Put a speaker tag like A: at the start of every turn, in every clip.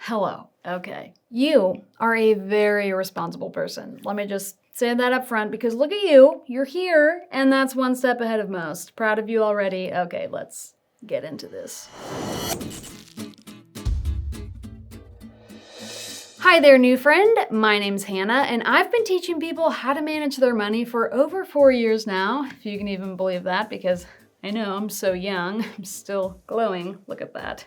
A: Hello. Okay. You are a very responsible person. Let me just say that up front because look at you. You're here, and that's one step ahead of most. Proud of you already. Okay, let's get into this. Hi there, new friend. My name's Hannah, and I've been teaching people how to manage their money for over 4 years now, if you can even believe that, because I know I'm so young. I'm still glowing. Look at that.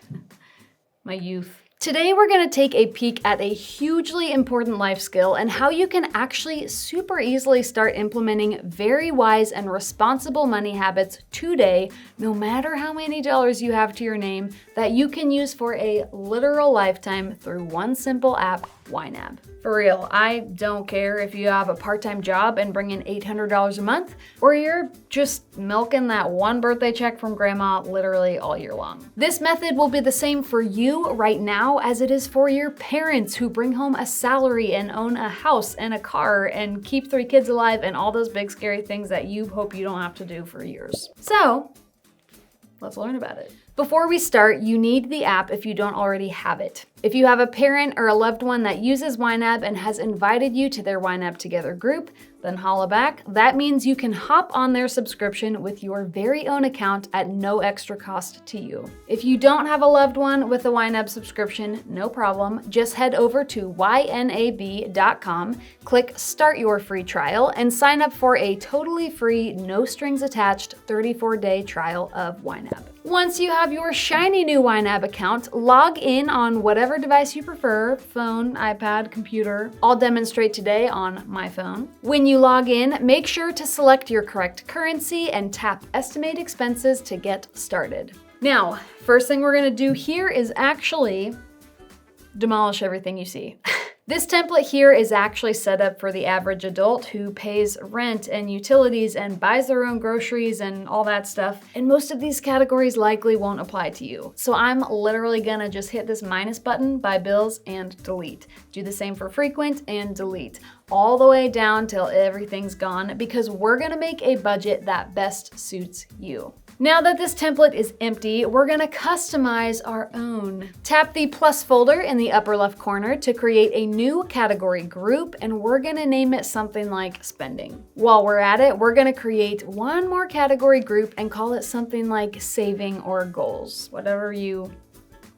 A: My youth. Today, we're going to take a peek at a hugely important life skill and how you can actually super easily start implementing very wise and responsible money habits today, no matter how many dollars you have to your name, that you can use for a literal lifetime through one simple app, YNAB. For real, I don't care if you have a part-time job and bring in $800 a month, or you're just milking that one birthday check from grandma literally all year long. This method will be the same for you right now as it is for your parents who bring home a salary and own a house and a car and keep 3 kids alive and all those big scary things that you hope you don't have to do for years. So, let's learn about it. Before we start, you need the app if you don't already have it. If you have a parent or a loved one that uses YNAB and has invited you to their YNAB Together group, then holla back. That means you can hop on their subscription with your very own account at no extra cost to you. If you don't have a loved one with a YNAB subscription, no problem. Just head over to YNAB.com, click Start Your Free Trial, and sign up for a totally free, no strings attached 34-day trial of YNAB. Once you have your shiny new YNAB account, log in on whatever device you prefer, phone, iPad, computer. I'll demonstrate today on my phone. When you log in, make sure to select your correct currency and tap Estimate Expenses to get started. Now, first thing we're gonna do here is actually demolish everything you see. This template here is actually set up for the average adult who pays rent and utilities and buys their own groceries and all that stuff. And most of these categories likely won't apply to you. So I'm literally gonna just hit this minus button by bills and delete. Do the same for frequent and delete. All the way down till everything's gone because we're gonna make a budget that best suits you. Now that this template is empty, we're gonna customize our own. Tap the plus folder in the upper left corner to create a new category group, and we're gonna name it something like spending. While we're at it, we're gonna create one more category group and call it something like saving or goals, whatever you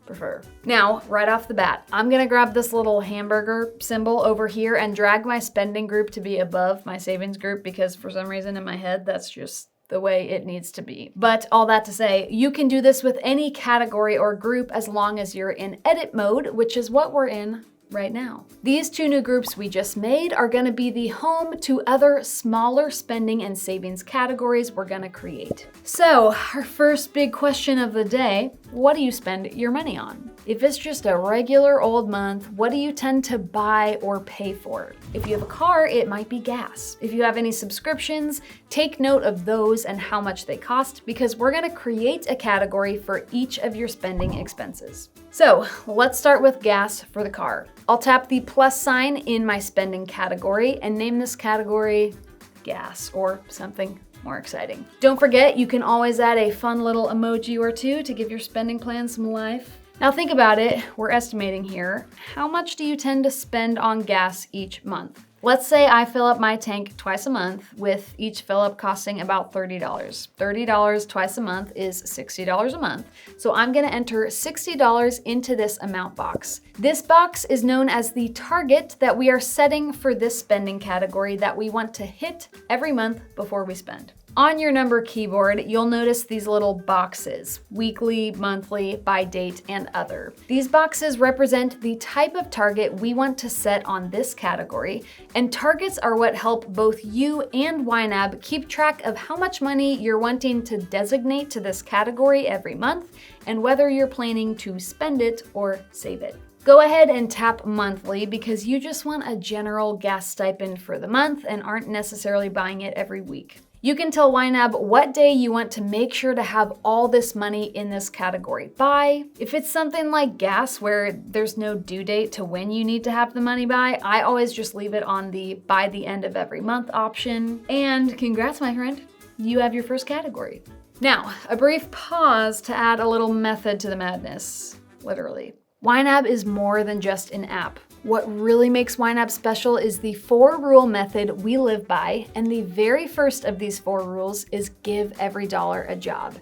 A: prefer. Now, right off the bat, I'm gonna grab this little hamburger symbol over here and drag my spending group to be above my savings group because for some reason in my head, that's just the way it needs to be. But all that to say, you can do this with any category or group as long as you're in edit mode, which is what we're in right now. These 2 new groups we just made are gonna be the home to other smaller spending and savings categories we're gonna create. So, our first big question of the day, what do you spend your money on? If it's just a regular old month, what do you tend to buy or pay for? If you have a car, it might be gas. If you have any subscriptions, take note of those and how much they cost because we're gonna create a category for each of your spending expenses. So let's start with gas for the car. I'll tap the plus sign in my spending category and name this category gas or something more exciting. Don't forget, you can always add a fun little emoji or 2 to give your spending plan some life. Now think about it, we're estimating here. How much do you tend to spend on gas each month? Let's say I fill up my tank twice a month with each fill up costing about $30. $30 twice a month is $60 a month. So I'm gonna enter $60 into this amount box. This box is known as the target that we are setting for this spending category that we want to hit every month before we spend. On your number keyboard, you'll notice these little boxes, weekly, monthly, by date, and other. These boxes represent the type of target we want to set on this category, and targets are what help both you and YNAB keep track of how much money you're wanting to designate to this category every month, and whether you're planning to spend it or save it. Go ahead and tap monthly because you just want a general gas stipend for the month and aren't necessarily buying it every week. You can tell YNAB what day you want to make sure to have all this money in this category by. If it's something like gas where there's no due date to when you need to have the money by, I always just leave it on the by the end of every month option. And congrats, my friend, you have your first category. Now, a brief pause to add a little method to the madness, literally. YNAB is more than just an app. What really makes YNAB special is the 4-rule method we live by, and the very first of these 4 rules is give every dollar a job.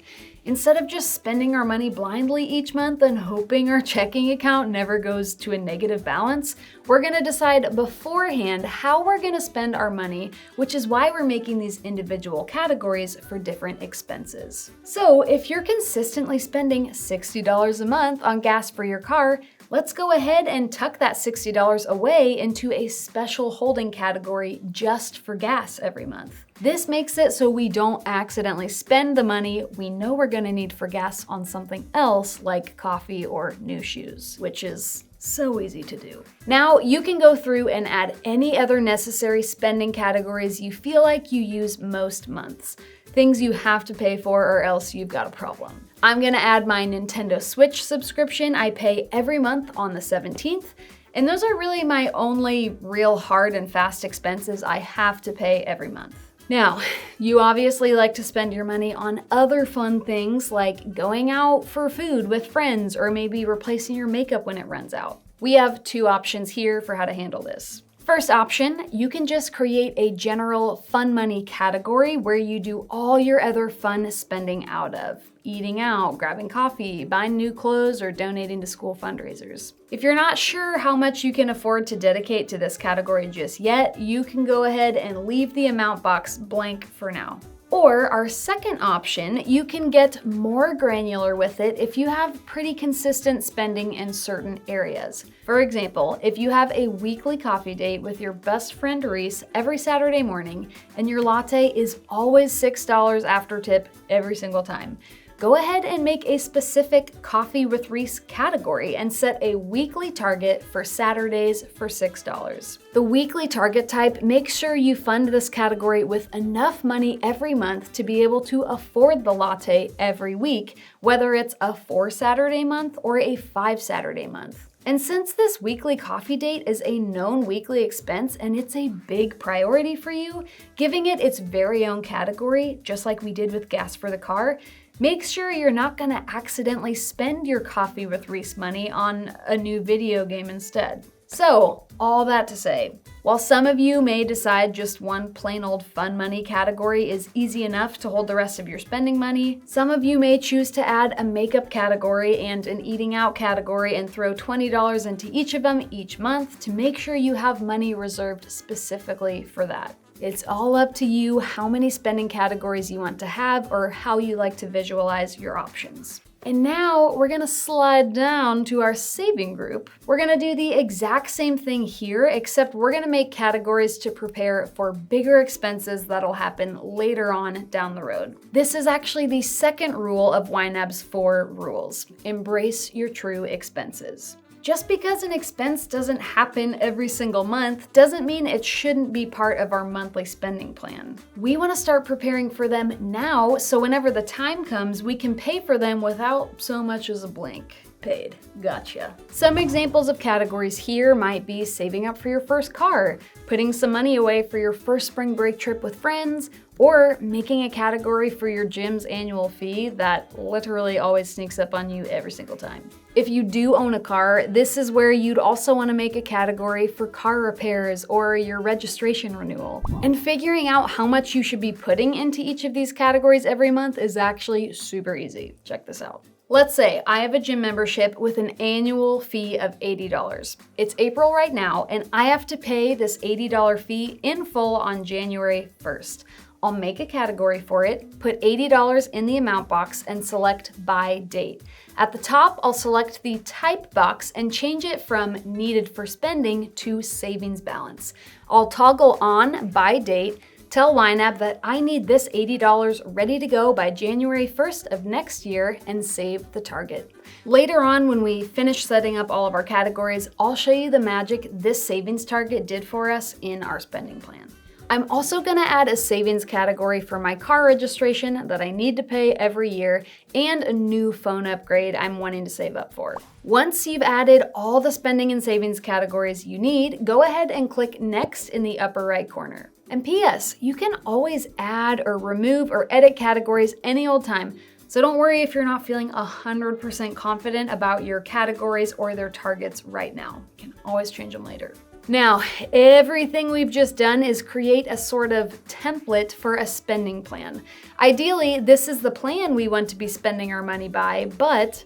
A: Instead of just spending our money blindly each month and hoping our checking account never goes to a negative balance, we're gonna decide beforehand how we're gonna spend our money, which is why we're making these individual categories for different expenses. So if you're consistently spending $60 a month on gas for your car, let's go ahead and tuck that $60 away into a special holding category just for gas every month. This makes it so we don't accidentally spend the money we know we're gonna need for gas on something else like coffee or new shoes, which is so easy to do. Now you can go through and add any other necessary spending categories you feel like you use most months. Things you have to pay for or else you've got a problem. I'm gonna add my Nintendo Switch subscription I pay every month on the 17th, and those are really my only real hard and fast expenses I have to pay every month. Now, you obviously like to spend your money on other fun things like going out for food with friends or maybe replacing your makeup when it runs out. We have 2 options here for how to handle this. First option, you can just create a general fun money category where you do all your other fun spending out of. Eating out, grabbing coffee, buying new clothes, or donating to school fundraisers. If you're not sure how much you can afford to dedicate to this category just yet, you can go ahead and leave the amount box blank for now. Or our second option, you can get more granular with it if you have pretty consistent spending in certain areas. For example, if you have a weekly coffee date with your best friend Reese every Saturday morning and your latte is always $6 after tip every single time, go ahead and make a specific Coffee with Reese category and set a weekly target for Saturdays for $6. The weekly target type makes sure you fund this category with enough money every month to be able to afford the latte every week, whether it's a 4-Saturday month or a 5-Saturday month. And since this weekly coffee date is a known weekly expense and it's a big priority for you, giving it its very own category, just like we did with gas for the car, make sure you're not gonna accidentally spend your Coffee with Reese money on a new video game instead. So, all that to say, while some of you may decide just one plain old fun money category is easy enough to hold the rest of your spending money, some of you may choose to add a makeup category and an eating out category and throw $20 into each of them each month to make sure you have money reserved specifically for that. It's all up to you how many spending categories you want to have or how you like to visualize your options. And now we're gonna slide down to our saving group. We're gonna do the exact same thing here, except we're gonna make categories to prepare for bigger expenses that'll happen later on down the road. This is actually the second rule of YNAB's 4 rules. Embrace your true expenses. Just because an expense doesn't happen every single month doesn't mean it shouldn't be part of our monthly spending plan. We want to start preparing for them now so whenever the time comes, we can pay for them without so much as a blink. Paid. Gotcha. Some examples of categories here might be saving up for your first car, putting some money away for your first spring break trip with friends, or making a category for your gym's annual fee that literally always sneaks up on you every single time. If you do own a car, this is where you'd also want to make a category for car repairs or your registration renewal. And figuring out how much you should be putting into each of these categories every month is actually super easy. Check this out. Let's say I have a gym membership with an annual fee of $80. It's April right now, and I have to pay this $80 fee in full on January 1st. I'll make a category for it, put $80 in the amount box, and select by date. At the top, I'll select the type box and change it from needed for spending to savings balance. I'll toggle on by date, tell YNAB that I need this $80 ready to go by January 1st of next year and save the target. Later on, when we finish setting up all of our categories, I'll show you the magic this savings target did for us in our spending plan. I'm also gonna add a savings category for my car registration that I need to pay every year and a new phone upgrade I'm wanting to save up for. Once you've added all the spending and savings categories you need, go ahead and click Next in the upper right corner. And P.S., you can always add or remove or edit categories any old time. So don't worry if you're not feeling 100% confident about your categories or their targets right now. You can always change them later. Now, everything we've just done is create a sort of template for a spending plan. Ideally, this is the plan we want to be spending our money by, but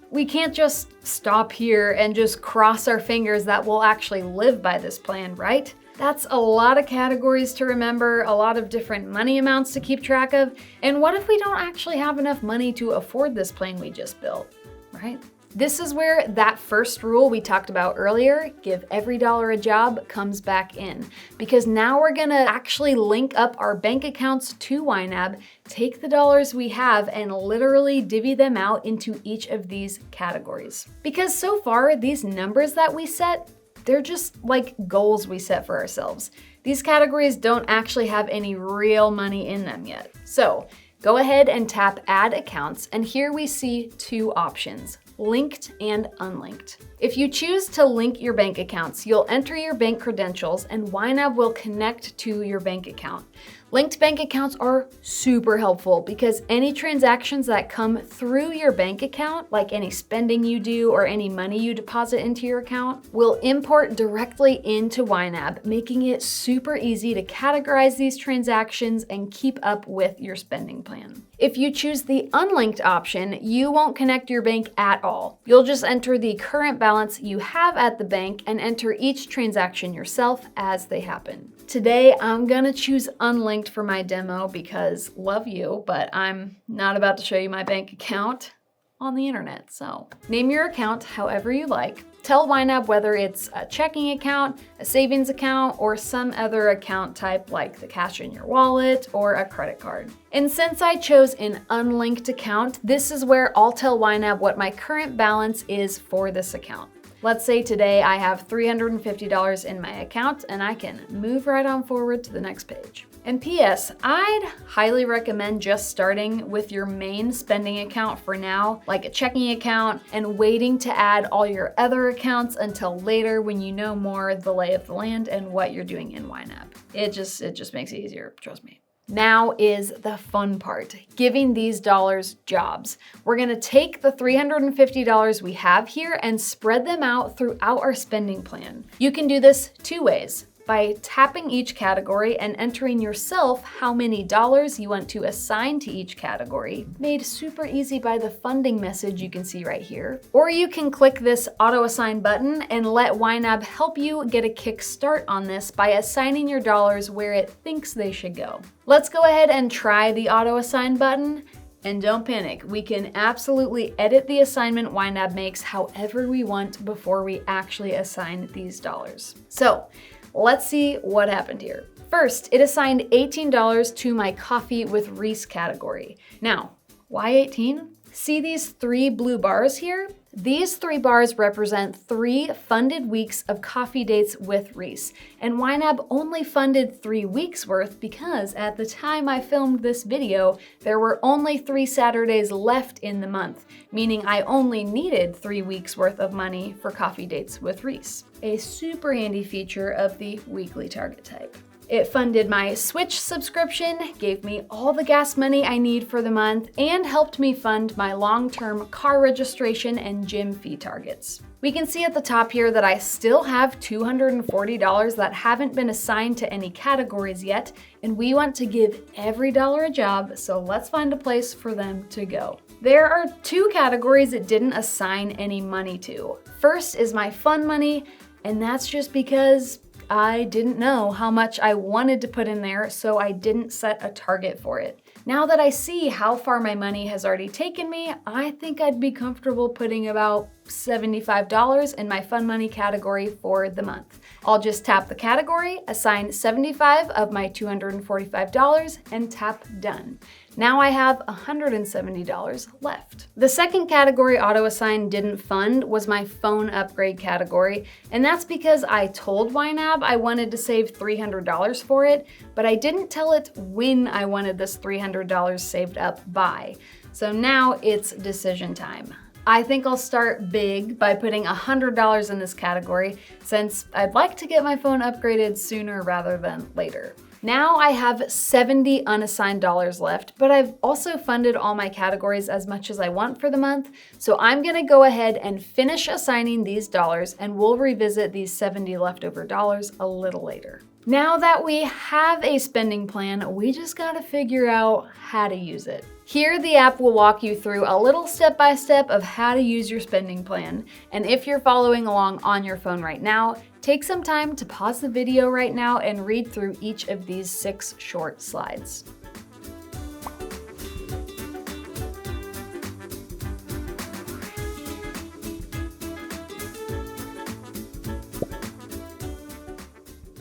A: we can't just stop here and just cross our fingers that we'll actually live by this plan, right? That's a lot of categories to remember, a lot of different money amounts to keep track of, and what if we don't actually have enough money to afford this plan we just built, right? This is where that first rule we talked about earlier, give every dollar a job, comes back in. Because now we're gonna actually link up our bank accounts to YNAB, take the dollars we have and literally divvy them out into each of these categories. Because so far, these numbers that we set, they're just like goals we set for ourselves. These categories don't actually have any real money in them yet. So go ahead and tap Add Accounts, and here we see two options, linked and unlinked. If you choose to link your bank accounts, you'll enter your bank credentials and YNAB will connect to your bank account. Linked bank accounts are super helpful because any transactions that come through your bank account, like any spending you do or any money you deposit into your account, will import directly into YNAB, making it super easy to categorize these transactions and keep up with your spending plan. If you choose the unlinked option, you won't connect your bank at all. You'll just enter the current balance you have at the bank and enter each transaction yourself as they happen. Today, I'm gonna choose unlinked for my demo because love you, but I'm not about to show you my bank account on the internet. So name your account however you like. Tell YNAB whether it's a checking account, a savings account, or some other account type like the cash in your wallet or a credit card. And since I chose an unlinked account, this is where I'll tell YNAB what my current balance is for this account. Let's say today I have $350 in my account and I can move right on forward to the next page. And PS, I'd highly recommend just starting with your main spending account for now, like a checking account, and waiting to add all your other accounts until later when you know more the lay of the land and what you're doing in YNAB. It just makes it easier, trust me. Now is the fun part, giving these dollars jobs. We're gonna take the $350 we have here and spread them out throughout our spending plan. You can do this two ways, by tapping each category and entering yourself how many dollars you want to assign to each category, made super easy by the funding message you can see right here. Or you can click this auto assign button and let YNAB help you get a kick start on this by assigning your dollars where it thinks they should go. Let's go ahead and try the auto assign button. And don't panic, we can absolutely edit the assignment YNAB makes however we want before we actually assign these dollars. So let's see what happened here. First, it assigned $18 to my coffee with Reese category. Now, why 18? See these three blue bars here? These three bars represent 3 funded weeks of coffee dates with Reese. And YNAB only funded 3 weeks worth because at the time I filmed this video, there were only 3 Saturdays left in the month, meaning I only needed 3 weeks worth of money for coffee dates with Reese. A super handy feature of the weekly target type. It funded my Switch subscription, gave me all the gas money I need for the month, and helped me fund my long-term car registration and gym fee targets. We can see at the top here that I still have $240 that haven't been assigned to any categories yet, and we want to give every dollar a job, so let's find a place for them to go. There are 2 categories it didn't assign any money to. First is my fun money, and that's just because I didn't know how much I wanted to put in there, so I didn't set a target for it. Now that I see how far my money has already taken me, I think I'd be comfortable putting about $75 in my fun money category for the month. I'll just tap the category, assign 75 of my $245, and tap done. Now I have $170 left. The second category auto-assign didn't fund was my phone upgrade category, and that's because I told YNAB I wanted to save $300 for it, but I didn't tell it when I wanted this $300 saved up by. So now it's decision time. I think I'll start big by putting $100 in this category since I'd like to get my phone upgraded sooner rather than later. Now I have 70 unassigned dollars left, but I've also funded all my categories as much as I want for the month. So I'm gonna go ahead and finish assigning these dollars, and we'll revisit these 70 leftover dollars a little later. Now that we have a spending plan, we just gotta figure out how to use it. Here, the app will walk you through a little step-by-step of how to use your spending plan. And if you're following along on your phone right now, take some time to pause the video right now and read through each of these 6 short slides.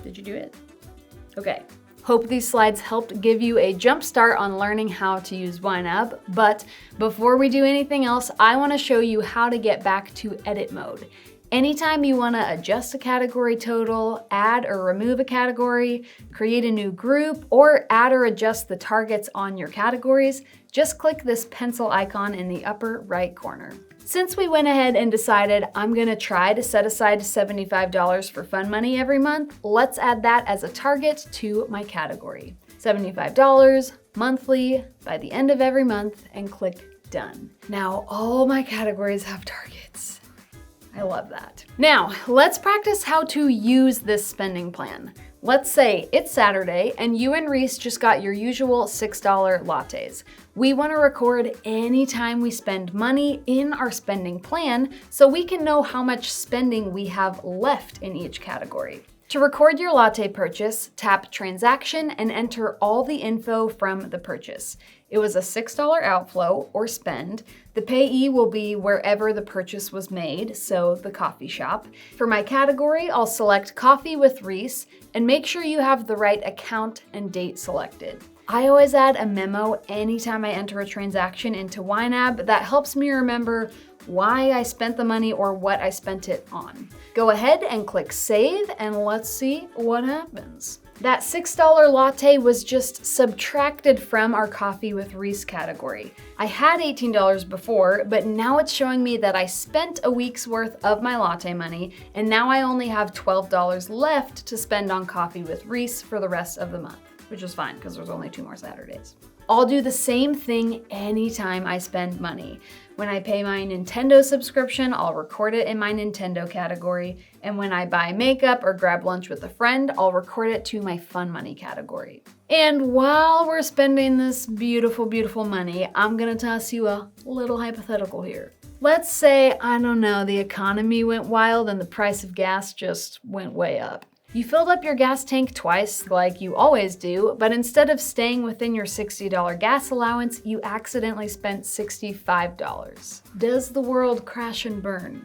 A: Did you do it? Okay. Hope these slides helped give you a jump start on learning how to use YNAB, but before we do anything else, I want to show you how to get back to edit mode. Anytime you want to adjust a category total, add or remove a category, create a new group, or add or adjust the targets on your categories, just click this pencil icon in the upper right corner. Since we went ahead and decided I'm gonna try to set aside $75 for fun money every month, let's add that as a target to my category. $75 monthly by the end of every month, and click done. Now all my categories have targets. I love that. Now let's practice how to use this spending plan. Let's say it's Saturday and you and Reese just got your usual $6 lattes. We want to record anytime we spend money in our spending plan so we can know how much spending we have left in each category. To record your latte purchase, tap Transaction and enter all the info from the purchase. It was a $6 outflow or spend. The payee will be wherever the purchase was made, so the coffee shop. For my category, I'll select Coffee with Reese and make sure you have the right account and date selected. I always add a memo anytime I enter a transaction into YNAB that helps me remember why I spent the money or what I spent it on. Go ahead and click Save, and let's see what happens. That $6 latte was just subtracted from our Coffee with Reese category. I had $18 before, but now it's showing me that I spent a week's worth of my latte money, and now I only have $12 left to spend on Coffee with Reese for the rest of the month, which is fine because there's only 2 more Saturdays. I'll do the same thing anytime I spend money. When I pay my Nintendo subscription, I'll record it in my Nintendo category. And when I buy makeup or grab lunch with a friend, I'll record it to my fun money category. And while we're spending this beautiful, beautiful money, I'm gonna toss you a little hypothetical here. Let's say, I don't know, the economy went wild and the price of gas just went way up. You filled up your gas tank twice, like you always do, but instead of staying within your $60 gas allowance, you accidentally spent $65. Does the world crash and burn?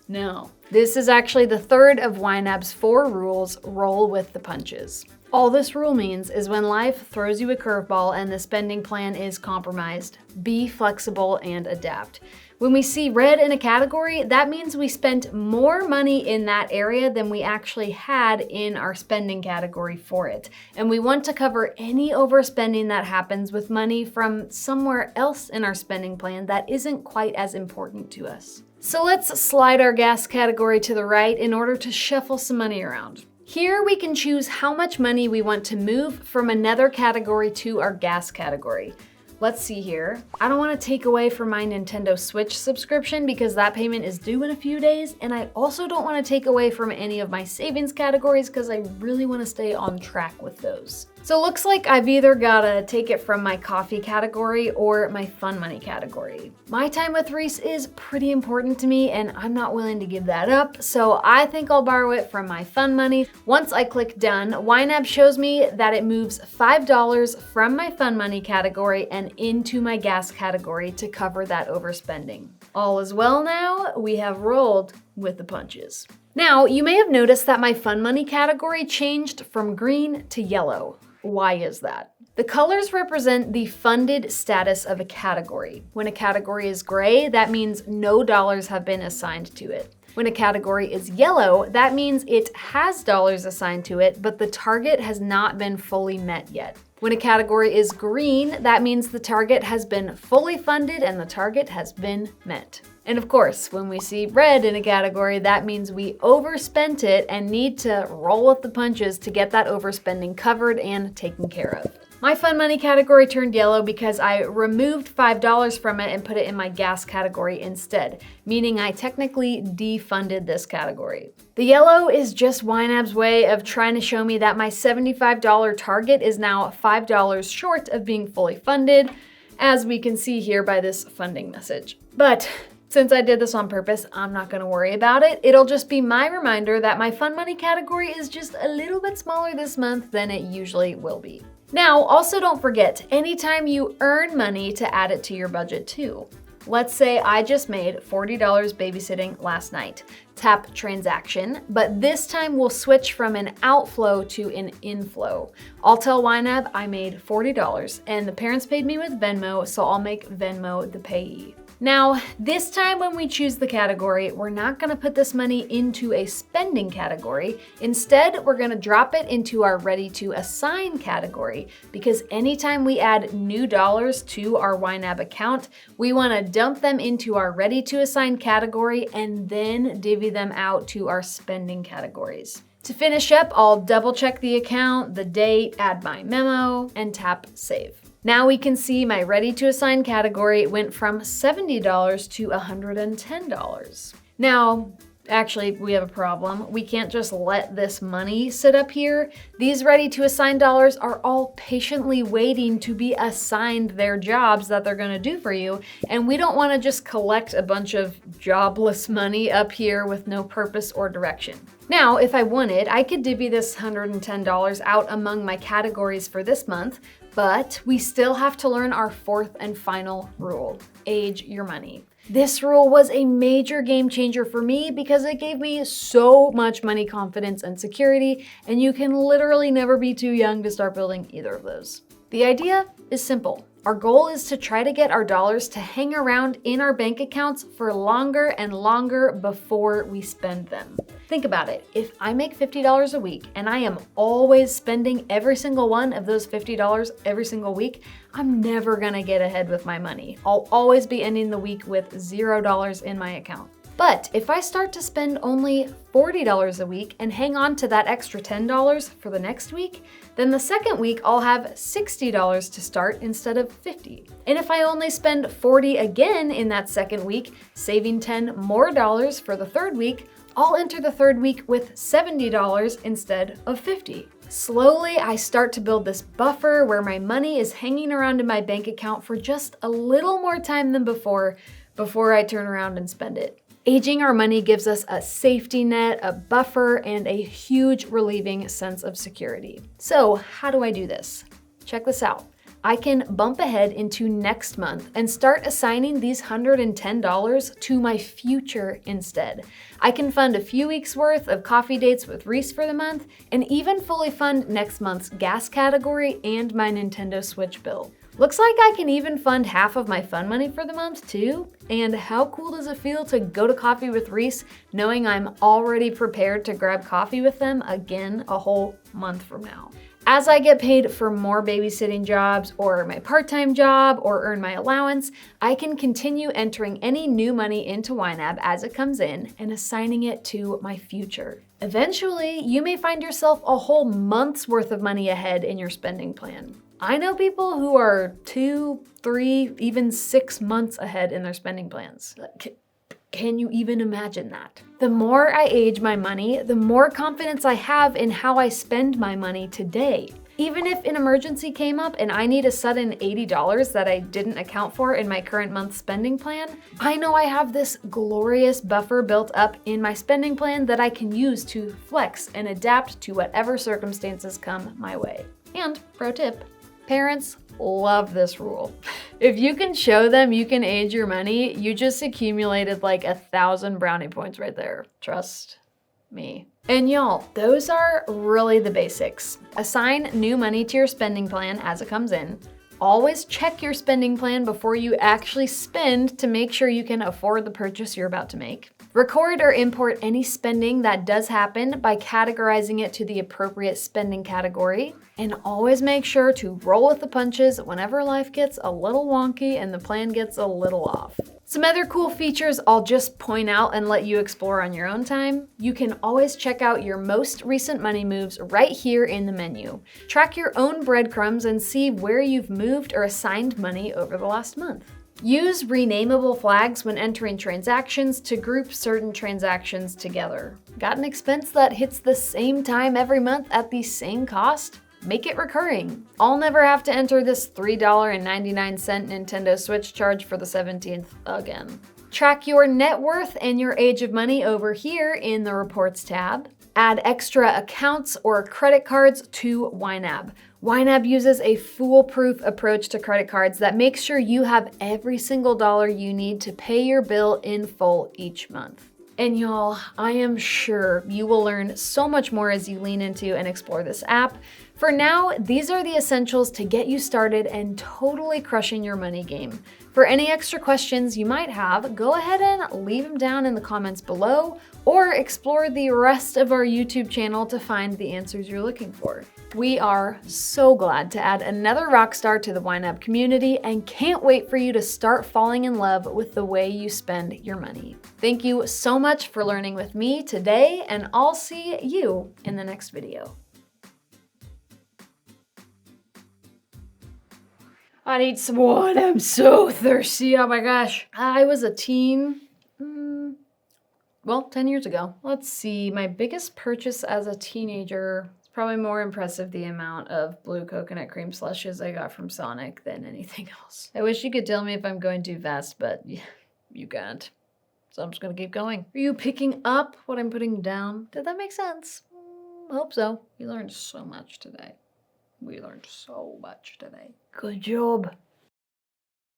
A: No. This is actually the third of YNAB's 4 rules, roll with the punches. All this rule means is when life throws you a curveball and the spending plan is compromised, be flexible and adapt. When we see red in a category, that means we spent more money in that area than we actually had in our spending category for it. And we want to cover any overspending that happens with money from somewhere else in our spending plan that isn't quite as important to us. So let's slide our gas category to the right in order to shuffle some money around. Here we can choose how much money we want to move from another category to our gas category. Let's see here. I don't want to take away from my Nintendo Switch subscription because that payment is due in a few days, and I also don't want to take away from any of my savings categories because I really want to stay on track with those. So it looks like I've either gotta take it from my coffee category or my fun money category. My time with Reese is pretty important to me and I'm not willing to give that up, so I think I'll borrow it from my fun money. Once I click done, YNAB shows me that it moves $5 from my fun money category and into my gas category to cover that overspending. All is well now, we have rolled with the punches. Now, you may have noticed that my fun money category changed from green to yellow. Why is that? The colors represent the funded status of a category. When a category is gray, that means no dollars have been assigned to it. When a category is yellow, that means it has dollars assigned to it, but the target has not been fully met yet. When a category is green, that means the target has been fully funded and the target has been met. And of course, when we see red in a category, that means we overspent it and need to roll with the punches to get that overspending covered and taken care of. My fun money category turned yellow because I removed $5 from it and put it in my gas category instead, meaning I technically defunded this category. The yellow is just YNAB's way of trying to show me that my $75 target is now $5 short of being fully funded, as we can see here by this funding message. But since I did this on purpose, I'm not gonna worry about it. It'll just be my reminder that my fun money category is just a little bit smaller this month than it usually will be. Now, also don't forget, anytime you earn money to add it to your budget too. Let's say I just made $40 babysitting last night. Tap transaction, but this time we'll switch from an outflow to an inflow. I'll tell YNAB I made $40 and the parents paid me with Venmo, so I'll make Venmo the payee. Now, this time when we choose the category, we're not gonna put this money into a spending category. Instead, we're gonna drop it into our ready to assign category, because anytime we add new dollars to our YNAB account, we wanna dump them into our ready to assign category and then divvy them out to our spending categories. To finish up, I'll double check the account, the date, add my memo, and tap save. Now we can see my ready to assign category went from $70 to $110. Now, actually, we have a problem. We can't just let this money sit up here. These ready to assign dollars are all patiently waiting to be assigned their jobs that they're gonna do for you. And we don't wanna just collect a bunch of jobless money up here with no purpose or direction. Now, if I wanted, I could divvy this $110 out among my categories for this month, but we still have to learn our fourth and final rule: age your money. This rule was a major game changer for me because it gave me so much money confidence and security, and you can literally never be too young to start building either of those. The idea is simple. Our goal is to try to get our dollars to hang around in our bank accounts for longer and longer before we spend them. Think about it. If I make $50 a week and I am always spending every single one of those $50 every single week, I'm never gonna get ahead with my money. I'll always be ending the week with $0 in my account. But if I start to spend only $40 a week and hang on to that extra $10 for the next week, then the second week I'll have $60 to start instead of $50. And if I only spend $40 again in that second week, saving $10 more for the third week, I'll enter the third week with $70 instead of $50. Slowly, I start to build this buffer where my money is hanging around in my bank account for just a little more time than before I turn around and spend it. Aging our money gives us a safety net, a buffer, and a huge relieving sense of security. So how do I do this? Check this out. I can bump ahead into next month and start assigning these $110 to my future instead. I can fund a few weeks worth of coffee dates with Reese for the month and even fully fund next month's gas category and my Nintendo Switch bill. Looks like I can even fund half of my fun money for the month too. And how cool does it feel to go to coffee with Reese knowing I'm already prepared to grab coffee with them again a whole month from now? As I get paid for more babysitting jobs or my part-time job or earn my allowance, I can continue entering any new money into YNAB as it comes in and assigning it to my future. Eventually, you may find yourself a whole month's worth of money ahead in your spending plan. I know people who are 2, 3, even 6 months ahead in their spending plans. Can you even imagine that? The more I age my money, the more confidence I have in how I spend my money today. Even if an emergency came up and I need a sudden $80 that I didn't account for in my current month's spending plan, I know I have this glorious buffer built up in my spending plan that I can use to flex and adapt to whatever circumstances come my way. And pro tip, parents love this rule. If you can show them you can age your money, you just accumulated like 1,000 brownie points right there. Trust me. And y'all, those are really the basics. Assign new money to your spending plan as it comes in, Always check your spending plan before you actually spend to make sure you can afford the purchase you're about to make. Record or import any spending that does happen by categorizing it to the appropriate spending category. And always make sure to roll with the punches whenever life gets a little wonky and the plan gets a little off. Some other cool features I'll just point out and let you explore on your own time. You can always check out your most recent money moves right here in the menu. Track your own breadcrumbs and see where you've moved or assigned money over the last month. Use renameable flags when entering transactions to group certain transactions together. Got an expense that hits the same time every month at the same cost? Make it recurring. I'll never have to enter this $3.99 Nintendo Switch charge for the 17th again. Track your net worth and your age of money over here in the Reports tab. Add extra accounts or credit cards to YNAB. YNAB uses a foolproof approach to credit cards that makes sure you have every single dollar you need to pay your bill in full each month. And y'all, I am sure you will learn so much more as you lean into and explore this app. For now, these are the essentials to get you started and totally crushing your money game. For any extra questions you might have, go ahead and leave them down in the comments below or explore the rest of our YouTube channel to find the answers you're looking for. We are so glad to add another rock star to the YNAB community and can't wait for you to start falling in love with the way you spend your money. Thank you so much for learning with me today, and I'll see you in the next video. I need some water. I'm so thirsty. Oh my gosh. I was a teen, 10 years ago. Let's see, my biggest purchase as a teenager, it's probably more impressive the amount of blue coconut cream slushes I got from Sonic than anything else. I wish you could tell me if I'm going too fast, but you can't. So I'm just gonna keep going. Are you picking up what I'm putting down? Did that make sense? Hope so. We learned so much today. We learned so much today. Good job.